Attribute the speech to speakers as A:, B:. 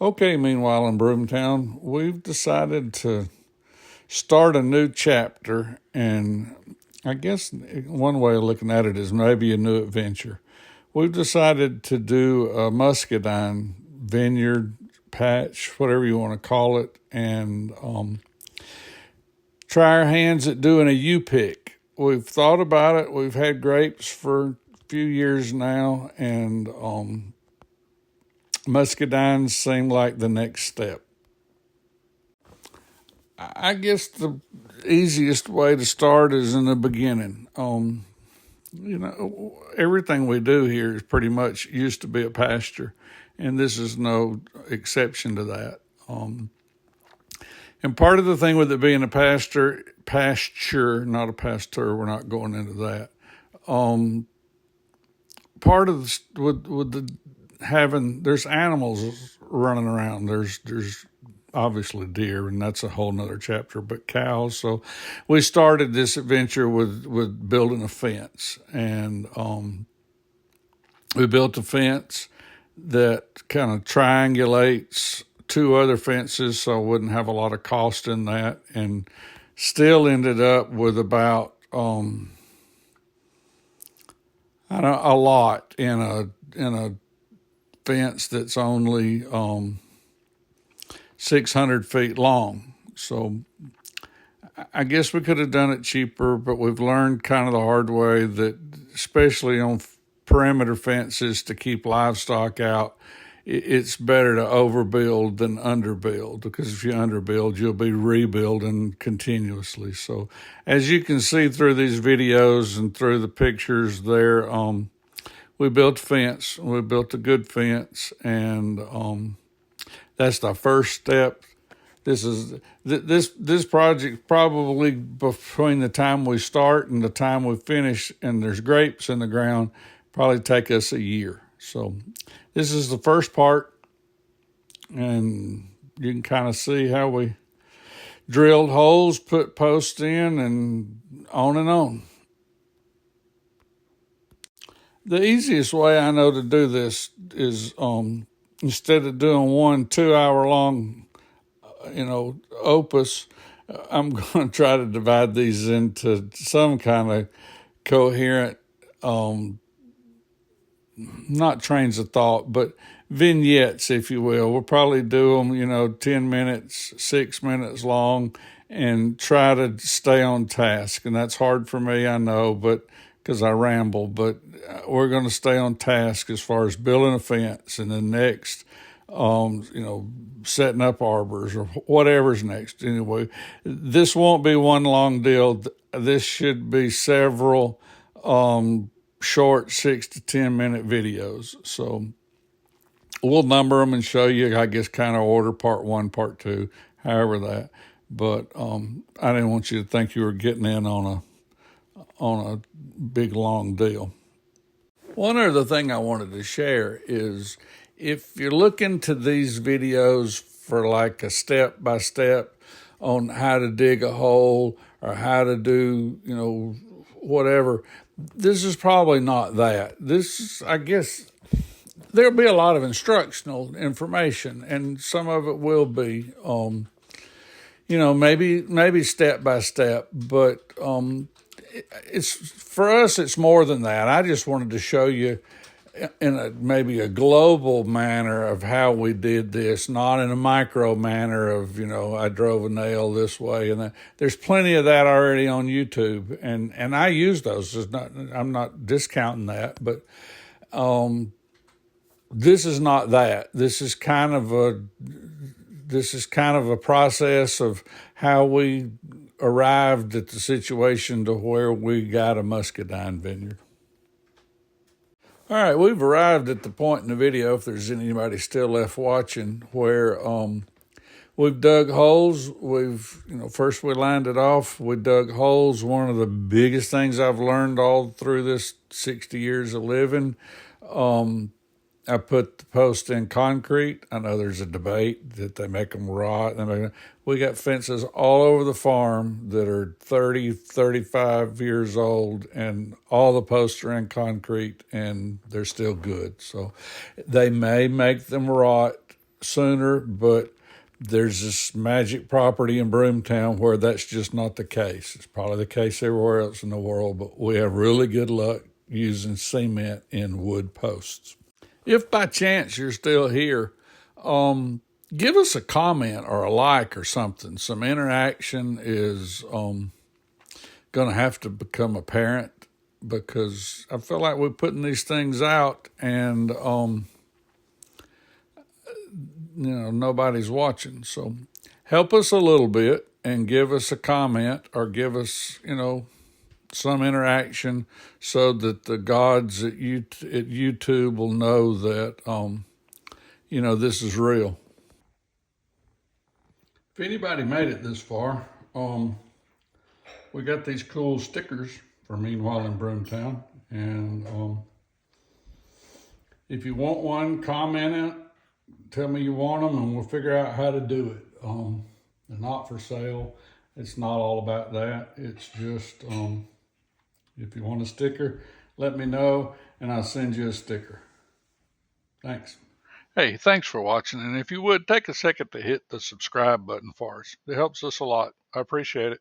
A: Okay, meanwhile in Broomtown, we've decided to start a new chapter, and I guess one way of looking at it is maybe a new adventure. We've decided to do a muscadine vineyard patch, whatever you want to call it, and try our hands at doing a U-pick. We've thought about it. We've had grapes for a few years now, and muscadines seem like the next step. I guess the easiest way to start is in the beginning. Everything we do here is pretty much used to be a pasture, and this is no exception to that. And part of the thing with it being a pasture, not a pasteur, we're not going into that. Part of with the having there's animals running around. There's obviously deer, and that's a whole nother chapter, but cows. So we started this adventure with building a fence, and we built a fence that kind of triangulates two other fences, so I wouldn't have a lot of cost in that, and still ended up with about a lot in a fence that's only 600 feet long. So I guess we could have done it cheaper, but we've learned kind of the hard way that, especially on perimeter fences to keep livestock out, it's better to overbuild than underbuild, because if you underbuild, you'll be rebuilding continuously. So as you can see through these videos and through the pictures there, we built a fence. We built a good fence, and that's the first step. This project, probably between the time we start and the time we finish, and there's grapes in the ground, probably take us a year. So this is the first part, and you can kind of see how we drilled holes, put posts in, and on and on. The easiest way I know to do this is instead of doing one 2 hour long, opus, I'm going to try to divide these into some kind of coherent, not trains of thought, but vignettes, if you will. We'll probably do them, 10 minutes, 6 minutes long, and try to stay on task. And that's hard for me, I know, but because I ramble, but we're going to stay on task as far as building a fence, and then next, setting up arbors or whatever's next. Anyway, this won't be one long deal. This should be several short 6 to 10 minute videos. So we'll number them and show you, I guess, kind of order part 1, part 2, however that. But I didn't want you to think you were getting in on a big long deal. One other thing I wanted to share is, if you're looking to these videos for like a step by step on how to dig a hole or how to do, whatever, this is probably not that. This is, I guess, there'll be a lot of instructional information, and some of it will be, maybe step by step, but it's for us, it's more than that. I just wanted to show you in maybe a global manner of how we did this, not in a micro manner of, I drove a nail this way and that. There's plenty of that already on YouTube, and I use those. I'm not discounting that, but this is not that. This is kind of a process of how we arrived at the situation to where we got a muscadine vineyard. All right, we've arrived at the point in the video, if there's anybody still left watching, where we've dug holes. First we lined it off. We dug holes. One of the biggest things I've learned all through this 60 years of living, I put the post in concrete. I know there's a debate that they make them rot. We got fences all over the farm that are 30, 35 years old, and all the posts are in concrete, and they're still good. So they may make them rot sooner, but there's this magic property in Broomtown where that's just not the case. It's probably the case everywhere else in the world, but we have really good luck using cement in wood posts. If by chance you're still here, give us a comment or a like or something. Some interaction is going to have to become apparent because I feel like we're putting these things out and nobody's watching. So help us a little bit and give us a comment or give us, some interaction so that the gods at YouTube will know that, this is real. If anybody made it this far, we got these cool stickers for Meanwhile in Broomtown. And if you want one, comment it. Tell me you want them, and we'll figure out how to do it. They're not for sale. It's not all about that. It's just if you want a sticker, let me know, and I'll send you a sticker. Thanks. Hey, thanks for watching, and if you would, take a second to hit the subscribe button for us. It helps us a lot. I appreciate it.